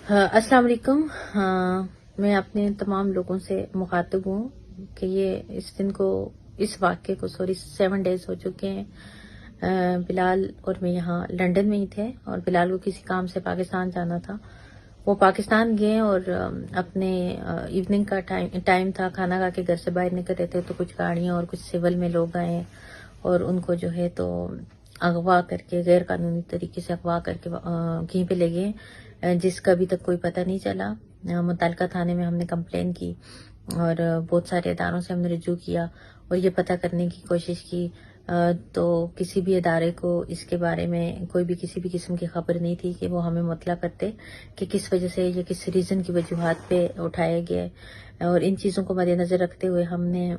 अस्सलाम वालेकुम। मैं अपने तमाम लोगों से मुखातिब हूँ कि इस वाक़े को 7 डेज़ हो चुके हैं। बिलाल और मैं यहाँ लंदन में ही थे और बिलाल को किसी काम से पाकिस्तान जाना था। वो पाकिस्तान गए और अपने इवनिंग का टाइम था, खाना खा के घर से बाहर निकल रहे थे तो कुछ गाड़ियाँ और कुछ सिविल में लोग आए और उनको जो है तो अगवा करके, गैर कानूनी तरीके से अगवा करके कहीं पे ले गए, जिसका अभी तक कोई पता नहीं चला। मुतल्लिका थाने में हमने कंप्लेन की और बहुत सारे इदारों से हमने रुजू किया और ये पता करने की कोशिश की, तो किसी भी इदारे को इसके बारे में कोई भी किसी भी किस्म की खबर नहीं थी कि वो हमें मुतला करते कि किस वजह से या किस रीज़न की वजूहात पे उठाया गया है। और इन चीज़ों को मद्देनज़र रखते हुए हमने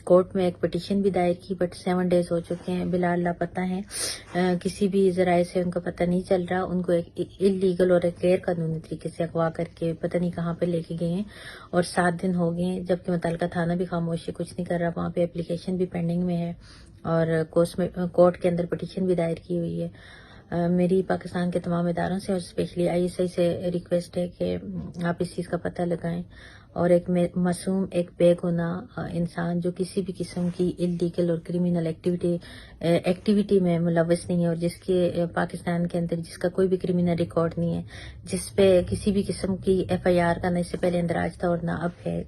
कोर्ट में एक पिटीशन भी दायर की, बट 7 डेज़ हो चुके हैं, बिलाल लापता हैं। किसी भी ज़राए से उनका पता नहीं चल रहा। उनको एक इलीगल और एक गैर कानूनी तरीके से अगवा करके पता नहीं कहाँ पे लेके गए हैं और 7 दिन हो गए हैं, जबकि मुतल्लिका थाना भी खामोश है, कुछ नहीं कर रहा। वहाँ पे एप्लीकेशन भी पेंडिंग में है और कोर्ट के अंदर पिटीशन भी दायर की हुई है। मेरी पाकिस्तान के तमाम इदारों से और स्पेशली ISI से रिक्वेस्ट है कि आप इस चीज़ का पता लगाएं और एक मासूम, एक बेगुनाह इंसान जो किसी भी किस्म की इलीगल और क्रिमिनल एक्टिविटी में मुलव्वस नहीं है और जिसके पाकिस्तान के अंदर जिसका कोई भी क्रिमिनल रिकॉर्ड नहीं है, जिस पे किसी भी किस्म की FIR का न इससे पहले इंदराज था और ना अब है,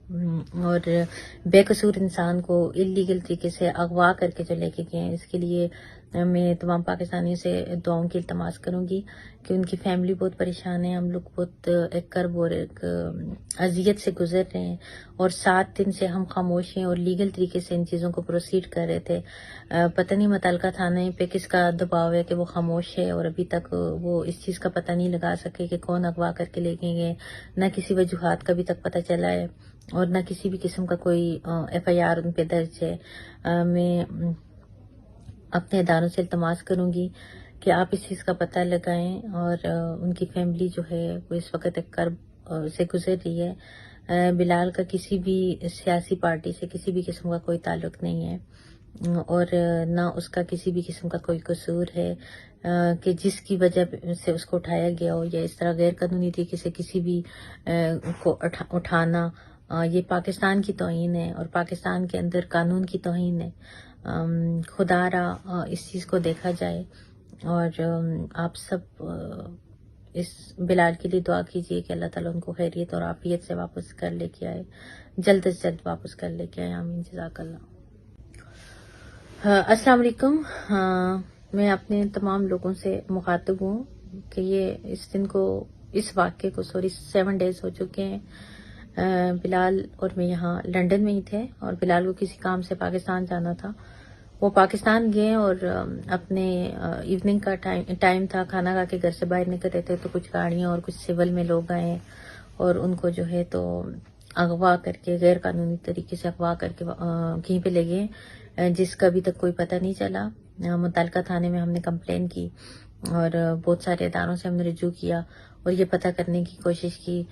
और बेकसूर इंसान को इलीगल तरीके से अगवा करके जो लेके गए हैं, इसके लिए मैं तमाम पाकिस्तानियों से दुआओं की इल्तमास करूंगी कि उनकी फैमिली बहुत परेशान है। हम लोग बहुत एक कर्ब और एक अजियत से गुजर रहे हैं और 7 दिन से हम खामोश हैं और लीगल तरीके से इन चीज़ों को प्रोसीड कर रहे थे। पता नहीं मुतल्लिका थाने पे किसका दबाव है कि वो खामोश है और अभी तक वो इस चीज़ का पता नहीं लगा सके कि कौन अगवा करके ले गए। न किसी वजूहात का अभी तक पता चला है और न किसी भी किस्म का कोई FIR उन पे दर्ज है। मैं अपने इदारों से इल्तमास करूंगी कि आप इस चीज़ का पता लगाएं और उनकी फैमिली जो है वो इस वक्त एक कर्ब से गुजर रही है। बिलाल का किसी भी सियासी पार्टी से किसी भी किस्म का कोई ताल्लुक नहीं है और ना उसका किसी भी किस्म का कोई कसूर है कि जिसकी वजह से उसको उठाया गया हो या इस तरह गैर कानूनी तरीके से किसी भी को उठाना, ये पाकिस्तान की तौहीन है और पाकिस्तान के अंदर कानून की तौहीन है। खुदारा इस चीज़ को देखा जाए और आप सब इस बिलाल के लिए दुआ कीजिए कि अल्लाह ताला उनको खैरियत और आफियत से वापस कर लेके आए, जल्द से जल्द वापस कर लेके आए। आमीन, जज़ाकल्लाह। अस्सलाम वालेकुम। मैं अपने तमाम लोगों से मुखातिब हूँ कि इस वाक़े को 7 डेज़ हो चुके हैं। बिलाल और मैं यहाँ लंदन में ही थे और बिलाल को किसी काम से पाकिस्तान जाना था। वो पाकिस्तान गए और अपने इवनिंग का टाइम था, खाना खा के घर से बाहर निकल रहे थे तो कुछ गाड़ियाँ और कुछ सिविल में लोग आए और उनको जो है तो अगवा करके, गैर कानूनी तरीके से अगवा करके कहीं पे ले गए, जिसका अभी तक कोई पता नहीं चला। मुतल्लिका थाने में हमने कंप्लेन की और बहुत सारे इदारों से हमने रुजू किया और ये पता करने की कोशिश की,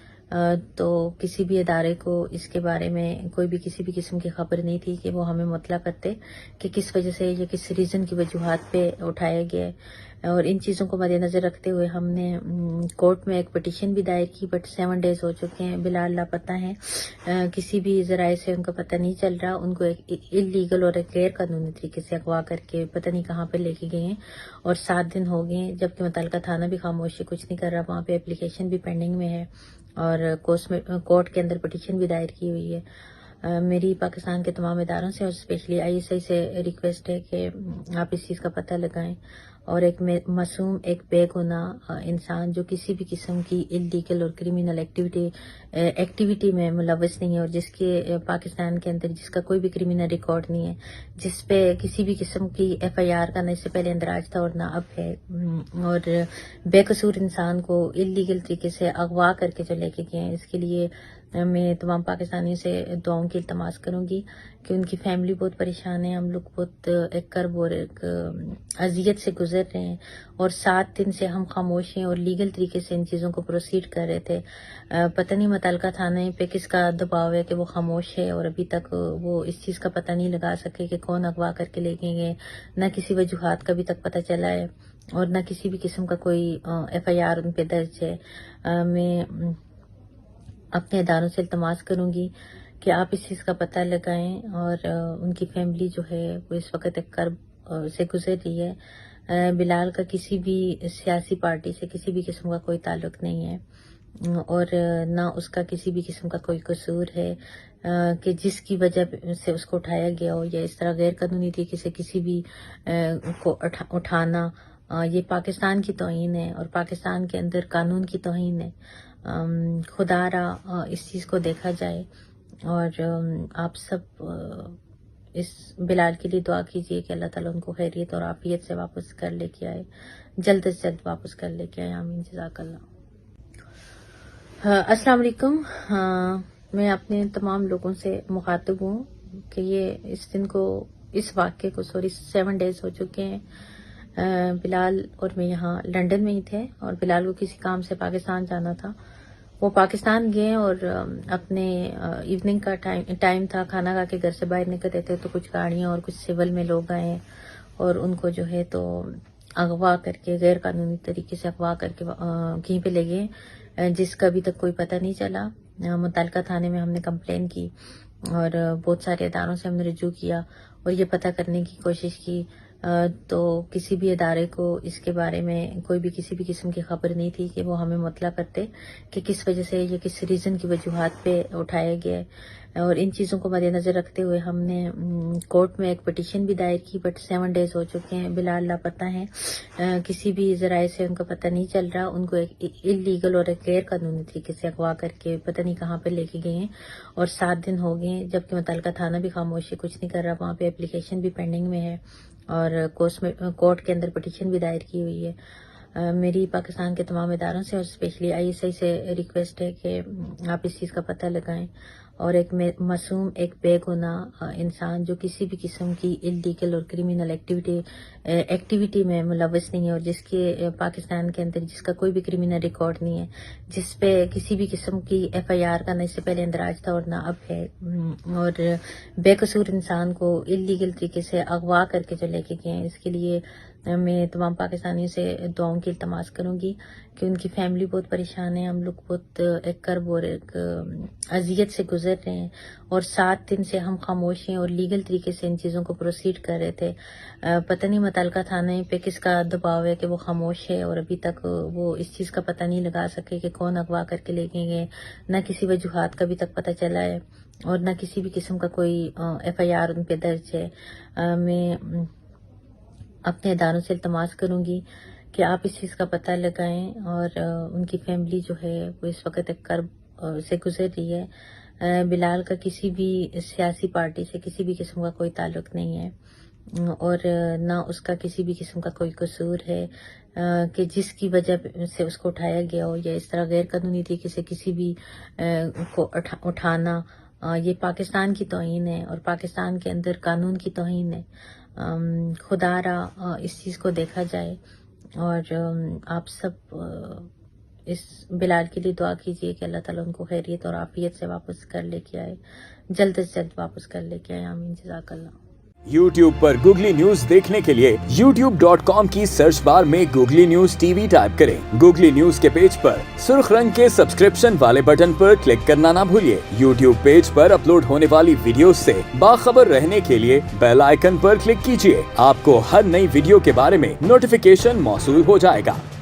तो किसी भी इदारे को इसके बारे में कोई भी किसी भी किस्म की खबर नहीं थी कि वो हमें मुतला करते कि किस वजह से या किस रीज़न की वजूहात पे उठाया गया है। और इन चीज़ों को मद्देनज़र रखते हुए हमने कोर्ट में एक पिटीशन भी दायर की, बट 7 डेज़ हो चुके हैं, बिलाल लापता हैं। किसी भी ज़राए से उनका पता नहीं चल रहा। उनको एक इलीगल और एक गैर कानूनी तरीके से अगवा करके पता नहीं कहाँ पे लेके गए हैं और 7 दिन हो गए हैं, जबकि मुतल्लिका थाना भी खामोश है, कुछ नहीं कर रहा। वहाँ पे एप्लीकेशन भी पेंडिंग में है और कोर्ट के अंदर पिटीशन भी दायर की हुई है। मेरी पाकिस्तान के तमाम इदारों से और स्पेशली ISI से रिक्वेस्ट है कि आप इस चीज़ का पता लगाएं और एक मासूम, एक बेगुनाह इंसान जो किसी भी किस्म की इलीगल और क्रिमिनल एक्टिविटी में मुलव्वस नहीं है और जिसके पाकिस्तान के अंदर जिसका कोई भी क्रिमिनल रिकॉर्ड नहीं है, जिस पे किसी भी किस्म की FIR का न इससे पहले इंदराज था और ना अब है, और बेकसूर इंसान को इलीगल तरीके से अगवा करके जो लेके गए हैं, इसके लिए मैं तमाम पाकिस्तानियों से दुआओं की इल्तमास करूंगी कि उनकी फैमिली बहुत परेशान है। हम लोग बहुत एक कर्ब और एक अजियत से गुजर रहे हैं और 7 दिन से हम खामोश हैं और लीगल तरीके से इन चीज़ों को प्रोसीड कर रहे थे। पता नहीं मुतल्लिका थाने पे किसका दबाव है कि वो खामोश है और अभी तक वो इस चीज़ का पता नहीं लगा सके कि कौन अगवा करके ले गए, न किसी वजूहात का अभी तक पता चला है اور نہ کسی بھی قسم کا کوئی FIR ان پہ درج ہے۔ میں اپنے اداروں سے التماس کروں گی کہ آپ اس چیز کا پتہ لگائیں، اور ان کی فیملی جو ہے وہ اس وقت ایک کرب سے گزر رہی ہے۔ بلال کا کسی بھی سیاسی پارٹی سے کسی بھی قسم کا کوئی تعلق نہیں ہے، اور نہ اس کا کسی بھی قسم کا کوئی قصور ہے کہ جس کی وجہ سے اس کو اٹھایا گیا ہو، یا اس طرح غیر قانونی طریقے سے کسی بھی کو اٹھانا، یہ پاکستان کی توہین ہے اور پاکستان کے اندر قانون کی توہین ہے۔ خدا را اس چیز کو دیکھا جائے، اور آپ سب اس بلال کے لیے دعا کیجیے کہ اللہ تعالیٰ ان کو خیریت اور عافیت سے واپس کر لے کے آئے، جلد از جلد واپس کر لے کے آئے۔ آمین، جزاک اللہ۔ السلام علیکم۔ میں اپنے تمام لوگوں سے مخاطب ہوں کہ یہ اس واقعے کو 7 ڈیز ہو چکے ہیں۔ بلال اور میں یہاں لنڈن میں ہی تھے، اور بلال کو کسی کام سے پاکستان جانا تھا۔ وہ پاکستان گئے اور اپنے ایوننگ کا ٹائم تھا، کھانا کھا کے گھر سے باہر نکلتے تھے تو کچھ گاڑیاں اور کچھ سول میں لوگ آئے اور ان کو جو ہے تو اغوا کر کے، غیر قانونی طریقے سے اغوا کر کے کہیں پہ لے گئے، جس کا ابھی تک کوئی پتہ نہیں چلا۔ متعلقہ تھانے میں ہم نے کمپلین کی اور بہت سارے اداروں سے ہم نے رجوع کیا اور یہ پتہ کرنے کی کوشش کی، تو کسی بھی ادارے کو اس کے بارے میں کوئی بھی کسی بھی قسم کی خبر نہیں تھی کہ وہ ہمیں مطلع کرتے کہ کس وجہ سے یہ کس ریزن کی وجوہات پہ اٹھایا گیا ہے۔ اور ان چیزوں کو مد نظر رکھتے ہوئے ہم نے کورٹ میں ایک پٹیشن بھی دائر کی، بٹ 7 ڈیز ہو چکے ہیں، بلال لاپتہ ہیں، کسی بھی ذرائع سے ان کا پتہ نہیں چل رہا۔ ان کو ایک انلیگل اور ایک غیر قانونی طریقے سے اغوا کر کے پتہ نہیں کہاں پہ لے کے گئے ہیں، اور 7 دن ہو گئے ہیں، جبکہ متعلقہ تھانہ بھی خاموش ہے، کچھ نہیں کر رہا، وہاں پہ اپلیکیشن بھی پینڈنگ میں ہے اور کورٹ کے اندر پٹیشن بھی دائر کی ہوئی ہے۔ میری پاکستان کے تمام اداروں سے اور اسپیشلی ISI سے ریکویسٹ ہے کہ آپ اس چیز کا پتہ لگائیں، اور ایک معصوم، ایک بے گناہ انسان جو کسی بھی قسم کی انلیگل اور کرمینل ایکٹیویٹی میں ملوث نہیں ہے، اور جس کے پاکستان کے اندر جس کا کوئی بھی کرمینل ریکارڈ نہیں ہے، جس پہ کسی بھی قسم کی FIR کا نہ اس سے پہلے اندراج تھا اور نہ اب ہے، اور بے قصور انسان کو انلیگل طریقے سے اغوا کر کے جو لے کے گئے ہیں، اس کے لیے میں تمام پاکستانیوں سے دعاؤں کی التماس کروں گی کہ ان کی فیملی بہت پریشان ہے، ہم لوگ بہت ایک کرب اور ایک اذیت سے گزر رہے ہیں، اور 7 دن سے ہم خاموش ہیں اور لیگل طریقے سے ان چیزوں کو پروسیڈ کر رہے تھے۔ پتہ نہیں متعلقہ تھانے پہ کس کا دباؤ ہے کہ وہ خاموش ہے، اور ابھی تک وہ اس چیز کا پتہ نہیں لگا سکے کہ کون اغوا کر کے لے کے گئے، نہ کسی وجوہات کا ابھی تک پتہ چلا ہے، اور نہ کسی بھی قسم کا کوئی FIR ان پہ درج ہے۔ میں اپنے اداروں سے التماس کروں گی کہ آپ اس چیز کا پتہ لگائیں، اور ان کی فیملی جو ہے وہ اس وقت ایک کرب سے گزر رہی ہے۔ بلال کا کسی بھی سیاسی پارٹی سے کسی بھی قسم کا کوئی تعلق نہیں ہے، اور نہ اس کا کسی بھی قسم کا کوئی قصور ہے کہ جس کی وجہ سے اس کو اٹھایا گیا ہو، یا اس طرح غیر قانونی طریقے سے کسی بھی کو اٹھانا، یہ پاکستان کی توہین ہے اور پاکستان کے اندر قانون کی توہین ہے۔ خدا را اس چیز کو دیکھا جائے، اور آپ سب اس بلال کے لیے دعا کیجیے کہ اللہ تعالیٰ ان کو خیریت اور عافیت سے واپس کر لے کے آئے، جلد از جلد واپس کر لے کے آئے۔ آمین، جزاک اللہ۔ YouTube پر گوگلی نیوز دیکھنے کے لیے youtube.com کی سرچ بار میں گوگلی نیوز TV ٹائپ کریں۔ گوگلی نیوز کے پیج پر سرخ رنگ کے سبسکرپشن والے بٹن پر کلک کرنا نہ بھولیے۔ YouTube پیج پر اپلوڈ ہونے والی ویڈیوز سے باخبر رہنے کے لیے بیل آئیکن پر کلک کیجیے۔ آپ کو ہر نئی ویڈیو کے بارے میں نوٹیفیکیشن موصول ہو جائے گا۔